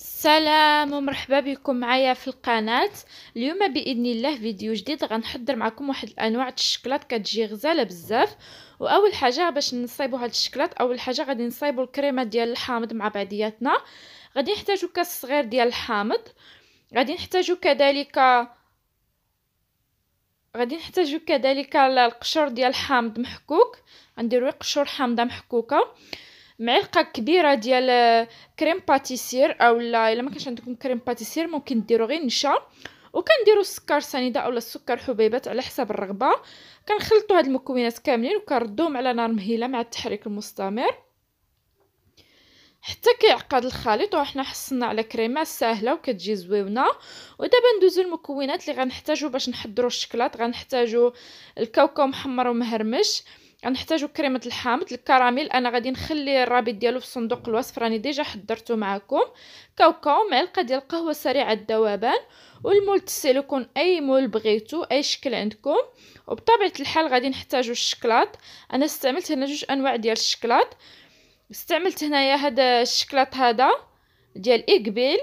سلام ومرحبا بكم معايا في القناة. اليوم باذن الله فيديو جديد غنحضر معكم واحد الانواع الشكلاط كتجي غزاله بزاف. واول حاجه باش نصايبوا هاد الشكلاط، اول حاجه غادي نصايبوا الكريمه ديال الحامض مع بعضياتنا. غادي نحتاجوا كاس صغير ديال الحامض. غادي نحتاجوا كذلك القشور ديال الحامض محكوك. غنديروا قشور حامضه محكوكه، معلقه كبيره ديال كريم باتيسير، اولا الا ما كانش عندكم كريم باتيسير ممكن ديروا غير نشا. وكنديروا السكر سنيده اولا السكر حبيبات على حسب الرغبه. كنخلطوا هاد المكونات كاملين وكنردوهم على نار مهيله مع التحريك المستمر حتى كيعقد الخليط. وحنا حصلنا على كريمه ساهله وكتجي زويونه. ودابا ندوزو المكونات اللي غنحتاجو باش نحضروا الشكلاط. غنحتاجو الكاوكاو محمر ومهرمش، غنحتاجو كريمه الحامض، الكراميل انا غادي نخلي الرابط ديالو في صندوق الوصف، راني ديجا حضرته معكم. كاوكاو، معلقه ديال القهوه سريعه الذوبان، والمول السيليكون اي مول بغيتو اي شكل عندكم. وبطبيعه الحال غادي نحتاجو الشكلاط. انا استعملت هنا جوج انواع ديال الشكلاط. استعملت هنايا هذا الشكلاط هذا ديال إقبيل.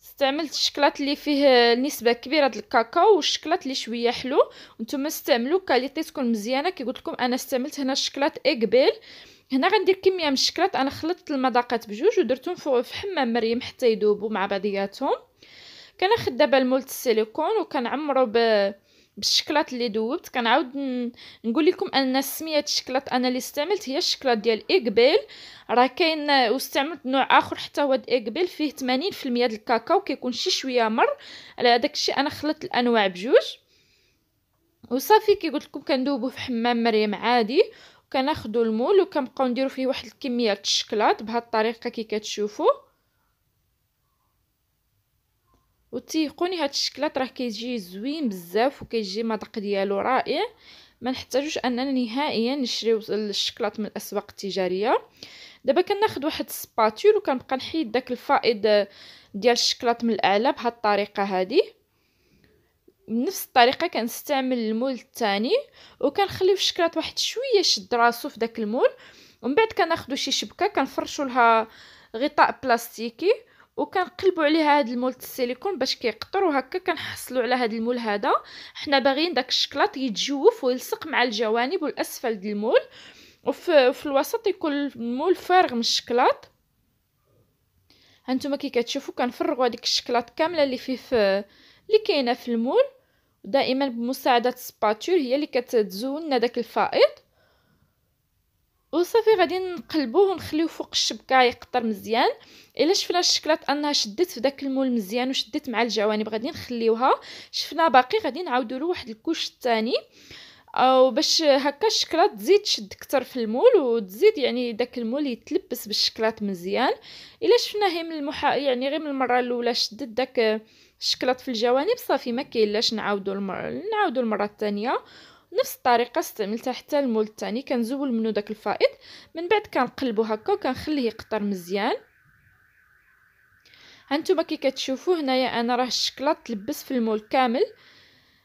استعملت الشكلاط اللي فيه نسبه كبيره د الكاكاو والشكلاط اللي شويه حلو. نتوما استعملوا كاليتي تكون مزيانه. كي قلت لكم انا استعملت هنا الشكلاط إقبيل. هنا غندير كميه من الشكلاط، انا خلطت المذاقات بجوج ودرتهم في حمام مريم حتى يذوبوا مع بعضياتهم. كناخذ دابا المولد السيليكون وكنعمرو بالشكلاط اللي ذوبت. كنعاود نقول لكم ان سميه الشكلاط انا اللي استعملت هي الشكلاط ديال إقبيل. راه كاين واستعملت نوع اخر حتى هو إقبيل فيه 80% د الكاكاو، كيكون شي شويه مر. على هذاك الشيء انا خلطت الانواع بجوج وصافي. كي قلت لكم كندوبو في حمام مريم عادي. وكناخذوا المول وكنبقاو نديرو فيه واحد الكميه د الشكلاط بهذه الطريقه كي كتشوفوا. وتيقوني هاد الشكلاط راه كيجي زوين بزاف وكيجي مذاق ديالو رائع. ما نحتاجوش اننا نهائيا نشريو الشكلاط من الاسواق التجاريه. دابا كناخذ واحد السباتول وكنبقى نحيد داك الفائض ديال الشكلاط من الاعلى بهذه الطريقه هذه. بنفس الطريقه كنستعمل المول الثاني وكنخليو الشكلاط واحد شويه يشد راسو في داك المول. ومن بعد كناخذوا شي شبكه كنفرشوا لها غطاء بلاستيكي وكنقلبوا عليها هذا المول السيليكون باش كيقطر. وهكا كنحصلوا على هذا المول هذا. حنا باغيين داك الشكلاط يتجوف ويلصق مع الجوانب والاسفل ديال المول، وفي الوسط يكون المول فارغ من الشكلاط. هانتوما كي كتشوفوا كنفرغوا هذيك الشكلاط كامله اللي كاينه في المول. دائما بمساعده سباتول هي اللي كتزول لنا داك الفائض. وصافي غادي نقلبوه ونخليوه فوق الشبكه يقطر مزيان. الا شفنا الشكلاط انها شدت في داك المول مزيان وشدت مع الجوانب غادي نخليوها. شفنا باقي غادي نعاودوا له واحد الكوش الثاني، او باش هكا الشكلاط تزيد تشد اكثر في المول وتزيد يعني داك المول يتلبس بالشكلاط مزيان. الا شفنا هي من يعني غير من المره الاولى شدت داك الشكلاط في الجوانب صافي ما كاينلاش نعاودوا المره الثانيه. نفس الطريقه استعملتها حتى المول الثاني. كنزول منه داك الفائض، من بعد كنقلبو هكا وكنخليه يقطر مزيان. هانتوما كي كتشوفوا هنايا انا راه الشكلاط تلبس في المول كامل.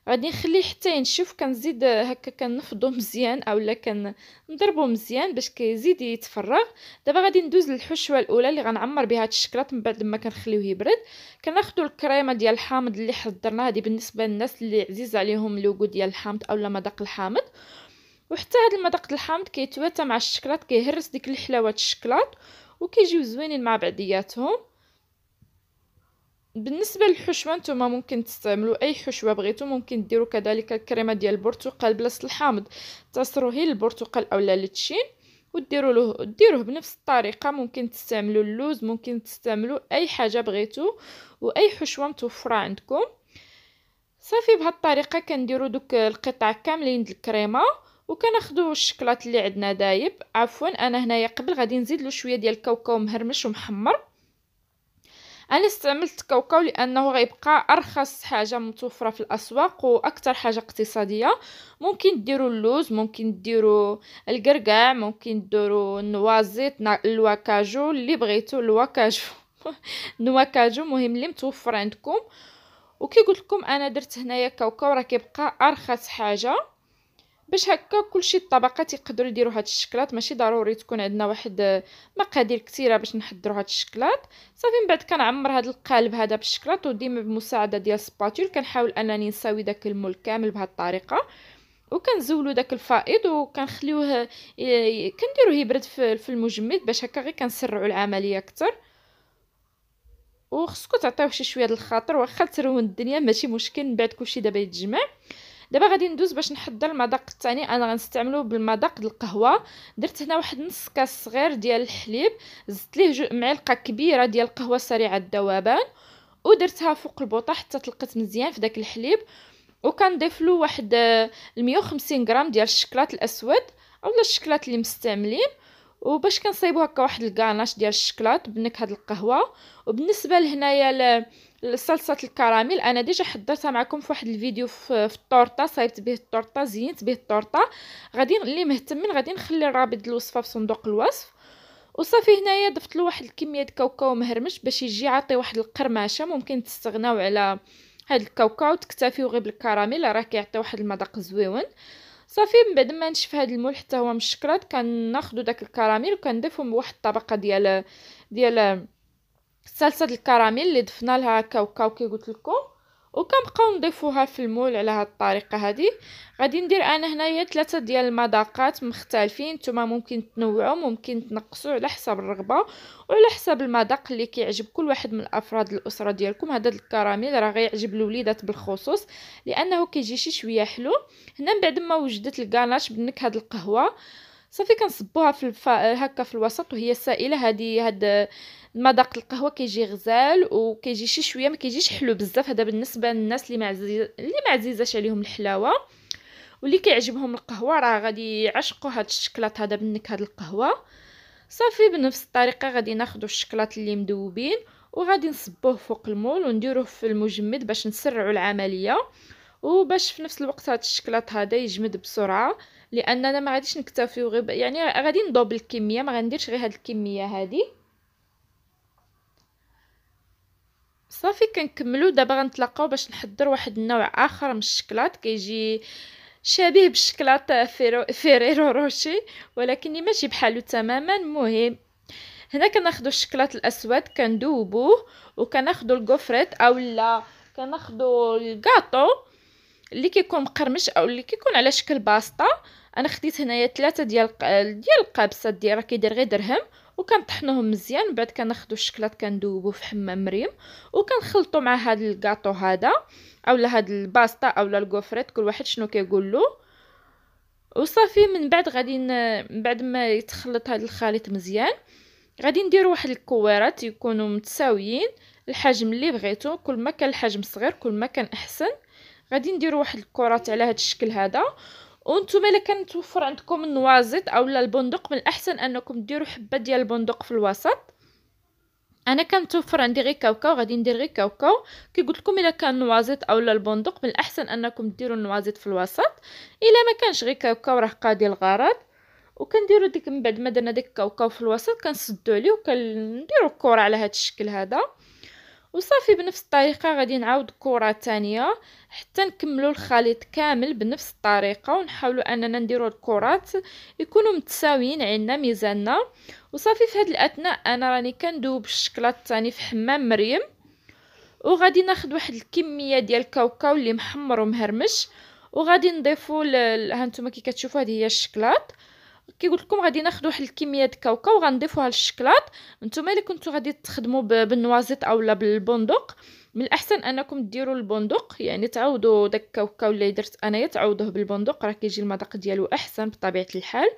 غادي نخليه حتى ينشف. كنزيد هكا كنفضو مزيان اولا كنضربو مزيان باش كيزيد يتفرغ. دابا غادي ندوز للحشوه الاولى اللي غنعمر بها هاد الشكلاط من بعد ما كنخليوه يبرد. كناخذوا الكريمه ديال الحامض اللي حضرنا. هذه بالنسبه للناس اللي عزيز عليهم اللوغو ديال الحامض اولا مذاق الحامض. وحتى هذا المذاق الحامض كيتواتى مع الشكلاط كيهرس ديك الحلاوه الشكلاط وكيجيو زوينين مع بعضياتهم. بالنسبه للحشوه نتوما ممكن تستعملوا اي حشوه بغيتو. ممكن ديروا كذلك الكريمه ديال البرتقال بلاصه الحامض، تعصروا هي البرتقال اولا التشين ديروه بنفس الطريقه. ممكن تستعملوا اللوز، ممكن تستعملوا اي حاجه بغيتو واي حشوه متوفره عندكم. صافي بهذه الطريقه كنديروا دوك القطع كاملين د الكريمه وكناخذوا الشكلاط اللي عندنا دايب. عفوا انا هنايا قبل غادي نزيد له شويه ديال الكاوكاو مهرمش ومحمر. انا استعملت كاوكاو لانه غيبقى ارخص حاجه متوفره في الاسواق واكثر حاجه اقتصاديه. ممكن ديروا اللوز، ممكن ديروا القرقاع، ممكن ديروا النوازيت، الواكاجو اللي بغيتو الواكاجو نواكاجو مهم اللي متوفر عندكم. وكي قلت لكم انا درت هنايا كاوكاو راه كيبقى ارخص حاجه. باش هكا كلشي الطبقات يقدروا يديروا هاد الشكلاط. ماشي ضروري تكون عندنا واحد مقادير كثيره باش نحضروا هاد الشكلاط. صافي من بعد كنعمر هاد القالب هذا بالشكلاط، وديما بمساعده ديال سباتول كنحاول انني نساوي داك المول كامل بهاد الطريقه، وكنزولو داك الفائض وكنخليوه كنديروه يبرد في المجمد باش هكا غير كنسرعوا العمليه اكثر. وخصكم تعطيوه شي شويه د الخاطر، واخا ترون الدنيا ماشي مشكل، من بعد كلشي دابا يتجمع. دابا غادي ندوز باش نحضر المذاق الثاني. انا غنستعملو بالمذاق د القهوه. درت هنا واحد نص كاس صغير ديال الحليب، زدت ليه معلقه كبيره ديال القهوه سريعه الذوبان، ودرتها فوق البوطه حتى تلقت مزيان في داك الحليب. وكنضيف له واحد 150 غرام ديال الشكلاط الاسود اولا الشكلاط اللي مستعملين، وباش كنصايبو هكا واحد الكاناش ديال الشكلاط بنكهه القهوه. وبالنسبه لهنايا لصلصه الكراميل، انا ديجا حضرتها معكم في واحد الفيديو في الطورطه، صايبت به الطورطه، زينت به الطورطه. غادي اللي مهتمين غادي نخلي الرابط الوصفه في صندوق الوصف. وصافي هنايا ضفت له واحد الكميه كاوكاو مهرمش باش يجي يعطي واحد القرمشه. ممكن تستغناو على هاد الكاوكاو تكتفيو غير بالكراميل، راه كيعطي واحد المذاق زويون. صافي من بعد ما نشف هاد المول حتى هو مشكلات، كناخذوا داك الكراميل وكنضيفو بواحد الطبقه ديال صلصه الكراميل اللي ضفنا لها كاوكاو كي قلت لكم، وكنبقاو نضيفوها في المول على هاد الطريقه هذه. غادي ندير انا هنايا 3 ديال المذاقات مختلفين، نتوما ممكن تنوعوا ممكن تنقصوا على حسب الرغبه وعلى حسب المذاق اللي كيعجب كل واحد من افراد الاسره ديالكم. هذا الكراميل راه غيعجب الوليدات بالخصوص لانه كيجي شي شويه حلو. هنا من بعد ما وجدت الكاناش بنكهه القهوه، صافي كنصبوها هكا في الوسط وهي سائله. هاد المذاق القهوه كيجي غزال وكيجي شي شويه، ما كيجيش حلو بزاف. هذا بالنسبه للناس اللي ما عزيزاش عليهم الحلاوه واللي كيعجبهم القهوه، راه غادي يعشقوا هاد الشكلاط هذا بالنكهه القهوه. صافي بنفس الطريقه غادي ناخذوا الشكلاط اللي مذوبين وغادي نصبوه فوق المول ونديروه في المجمد باش نسرعوا العمليه، وباش في نفس الوقت هاد الشكلاط هذا يجمد بسرعه، لاننا ما غاديش نكتفيو غير يعني غادي نضوب الكميه، ما غنديرش غير هاد الكميه هذه. صافي كنكملوا دابا غنتلاقاو باش نحضر واحد النوع اخر من الشكلاط كيجي شبيه بالشكلاط فيريرو روشي، ولكن ماشي بحالو تماما. مهم هنا كناخذوا الشكلاط الاسود كندوبوه، وكناخذوا الكوفريت اولا كناخذوا الكاطو اللي كيكون مقرمش او اللي كيكون على شكل باسطه. انا خديت هنايا 3 ديال القابصات ديال راه كيدير غير درهم، وكنطحنوهم مزيان. من بعد كناخذوا الشكلاط كندوبوه في حمام مريم وكنخلطوا مع هذا الكاطو هذا اولا هاد الباسطه اولا الكوفريت، كل واحد شنو كيقول له. وصافي من بعد غادي من بعد ما يتخلط هذا الخليط مزيان غادي نديروا واحد الكويرات يكونوا متساويين الحجم اللي بغيتو. كل ما كان الحجم صغير كل ما كان احسن. غادي نديروا واحد الكرات على هذا الشكل هذا. وانتم الا كان توفر عندكم النوازط اولا البندق، من الاحسن انكم ديروا حبه ديال البندق في الوسط. انا كنتوفر عندي غير كاوكاو غادي ندير غير كاوكاو. كي قلت لكم الا كان النوازط اولا البندق، من الاحسن انكم ديروا النوازط في الوسط. الا ما كانش غير كاوكاو راه قاضي الغرض. وكنديروا ديك من بعد ما درنا ديك الكاوكاو في الوسط كنسدوا عليه وكنديروا الكره على هذا الشكل هذا. وصافي بنفس الطريقه غادي نعاود كره تانية حتى نكملوا الخليط كامل بنفس الطريقه، ونحاولوا اننا نديروا الكرات يكونوا متساويين عندنا ميزاننا. وصافي في هذه الاثناء انا راني كندوب الشكلاط الثاني في حمام مريم، وغادي ناخذ واحد الكميه ديال الكاوكاو اللي محمر ومهرمش، وغادي نضيفوا ها نتوما كي كتشوفوا هذه هي الشكلاط. كي قلت لكم غادي ناخذ واحد الكميه د الكاوكاو وغنضيفوها للشكلاط. نتوما الا كنتو غادي تخدموا بالنوازيط اولا بالبندق، من الاحسن انكم ديروا البندق، يعني تعوضوا داك الكاوكاو اللي درت انايا تعوضوه بالبندق، راه كيجي المذاق ديالو احسن بطبيعه الحال.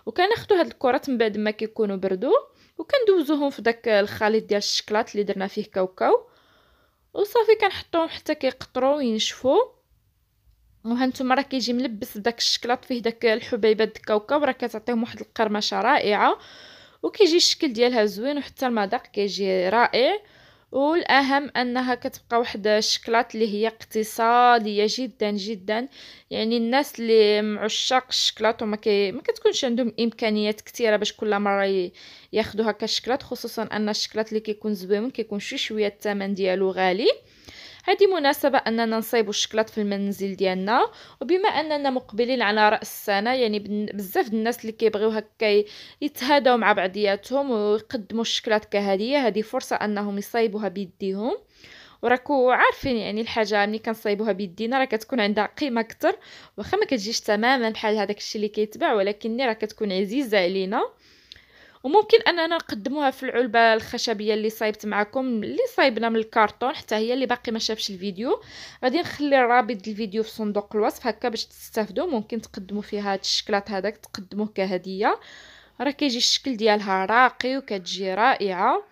وكناخذوا هاد الكرات من بعد ما كيكونوا بردوا وكندوزوهم في داك الخليط ديال الشكلاط اللي درنا فيه كاوكاو. وصافي كنحطوهم حتى كيقطروا وينشفوا. وهانتوما راه كيجي ملبس بداك الشكلاط فيه داك الحبيبات د الكاوكاو، راه كتعطيهم واحد القرمشه رائعه وكيجي الشكل ديالها زوين وحتى المذاق كيجي رائع. والاهم انها كتبقى واحد الشكلاط اللي هي اقتصاديه جدا جدا، يعني الناس اللي معشاق الشكلاط وما ما كتكونش عندهم امكانيات كثيره باش كل مره ياخذوا هكا الشكلاط، خصوصا ان الشكلاط اللي كيكون زوين كيكون شويه الثمن ديالو غالي. هذه مناسبة أننا نصايبوا الشكلاط في المنزل ديالنا. وبما أننا مقبلين على رأس السنة، يعني بزاف د الناس اللي كيبغيو هكا يتهاداو مع بعضياتهم ويقدموا الشكلاط كهدية، هذه فرصة أنهم يصايبوها بيديهم. وراكو عارفين يعني الحاجه ملي كنصايبوها بيدينا راه كتكون عندها قيمه اكثر، واخا ما كتجيش تماما بحال هذاك الشيء اللي كيتباع، ولكن راه كتكون عزيزه علينا. وممكن اننا نقدموها في العلبه الخشبيه اللي صايبت معكم، اللي صايبنا من الكرتون، حتى هي اللي باقي ما شافش الفيديو. غادي نخلي الرابط الفيديو في صندوق الوصف هكا باش تستافدوا. ممكن تقدموا فيها هاد الشكلاط هذاك، تقدموه كهديه. راه كيجي الشكل ديالها راقي وكتجي رائعه.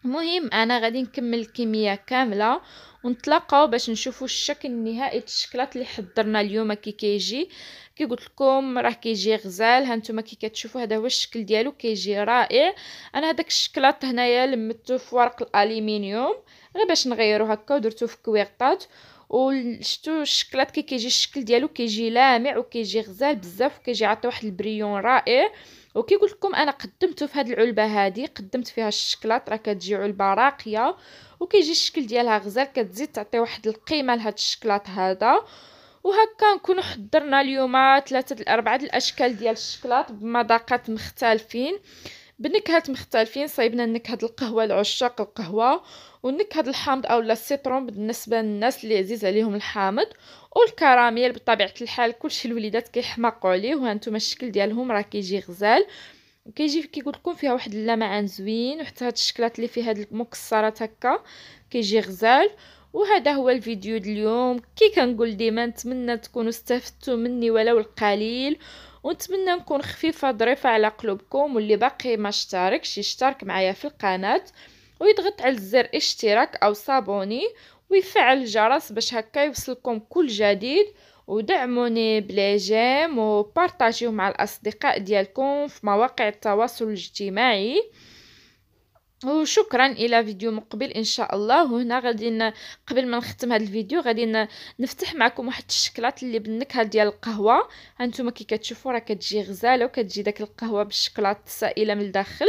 المهم انا غادي نكمل الكميه كامله ونتلاقاو باش نشوفوا الشكل النهائي الشكلاط اللي حضرنا اليوم. كيجي كي قلت لكم راه كيجي غزال. هانتوما كي كتشوفوا هذا هو الشكل ديالو، كيجي رائع. انا هذاك الشكلاط هنايا لمته في ورق الالومنيوم غير باش نغيرو هكا، ودرتو في كويغطات. وشتو الشكلاط كيجي الشكل ديالو كيجي لامع وكيجي غزال بزاف، وكيجي عطي واحد البريون رائع. وكي قلت لكم انا قدمته في هذه العلبه هذه، قدمت فيها الشكلاط، راه كتجي علبه راقيه وكيجي الشكل ديالها غزال، كتزيد تعطي واحد القيمه لهذا الشكلاط هذا. وهكا نكونوا حضرنا اليوم 3 4 الاشكال ديال الشكلاط بمذاقات مختلفين، بنكهات مختلفين. صايبنا النكهه القهوه لعشاق القهوه، والنكهه الحامض او السيترون بالنسبه للناس اللي عزيز عليهم الحامض، والكراميل بطبيعه الحال كلشي الوليدات كيحماقوا عليه. وهانتوما الشكل ديالهم راه كيجي غزال، وكيجي كي قلت لكم فيها واحد اللمعان زوين. وحتى هاد الشكلات اللي فيها هاد المكسرات هكا كيجي غزال. وهذا هو الفيديو ديال اليوم. كي كنقول ديما نتمنى تكونوا استفدتوا مني ولو القليل، ونتمنى نكون خفيفه ظريفه على قلوبكم. واللي باقي ما اشتركش يشترك معايا في القناه ويضغط على زر اشتراك او صابوني ويفعل الجرس باش هكا يوصلكم كل جديد. ودعموني بلا جيم وبارطاجيو مع الاصدقاء ديالكم في مواقع التواصل الاجتماعي. وشكرا الى فيديو مقبل ان شاء الله. وهنا غادي قبل ما نختم هذا الفيديو غادي نفتح معكم واحد الشكلاط اللي بالنكهه ديال القهوه. هانتوما كي كتشوفوا راه كتجي غزاله وكتجي داك القهوه بالشكلاط سائله من الداخل.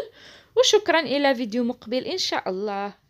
وشكرا الى فيديو مقبل ان شاء الله.